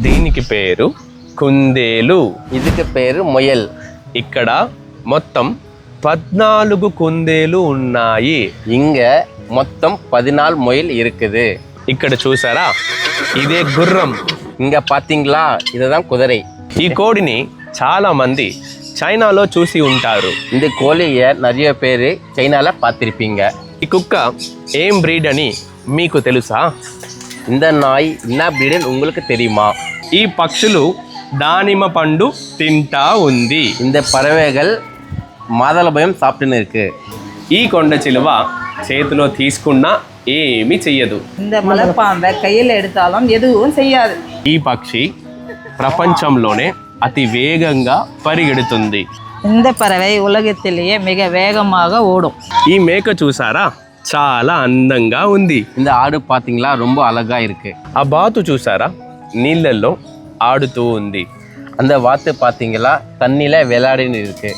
దీనికి పేరు కుందేలు. இதுக்கு பேரு முயல். ఇక్కడ మొత్తం 14 కుందేలు ఉన్నాయి. இங்க மொத்தம் 14 முயல் இருக்குது. ఇక్కడ చూసారా, ఇదే గుర్రం. இங்க பாத்தீங்களா, இதுதான் குதிரை. ఈ కోడిని చాలా మంది చైనాలో చూసి ఉంటారు. இந்த கோழியை நிறைய பேர் சைனால பார்த்திருப்பீங்க. ఈ కుక్క ఏం బ్రీడ్ అని మీకు తెలుసా? இந்த நாய் என்ன பிரீடுன்னு உங்களுக்கு தெரியுமா? ఈ పక్షులు దానిమ్మ పండు తింటా ఉంది. இந்த பறவைகள் மாதுளம்பழம் சாப்பிட்டுன்னு இருக்கு. ఈ కొండ చిలువ చేతిలో తీసుకున్నా ఏమీ చెయ్యదు. இந்த மலைப்பாம்பை கையில் எடுத்தாலும் எதுவும் செய்யாது. ఈ పక్షి ప్రపంచంలోనే అతి వేగంగా పరిగెడుతుంది. இந்த பறவை உலகத்திலேயே மிக வேகமாக ஓடும். ఈ మేక చూసారా, చాలా అందంగా ఉంది. இந்த ஆடு பார்த்தீங்களா, ரொம்ப அழகா இருக்கு. ఆ బాతు చూసారా, నీళ్ళల్లో ఆడుతూ ఉంది. அந்த வாத்து பார்த்தீங்களா, தண்ணியில விளையாடின்னு இருக்கு.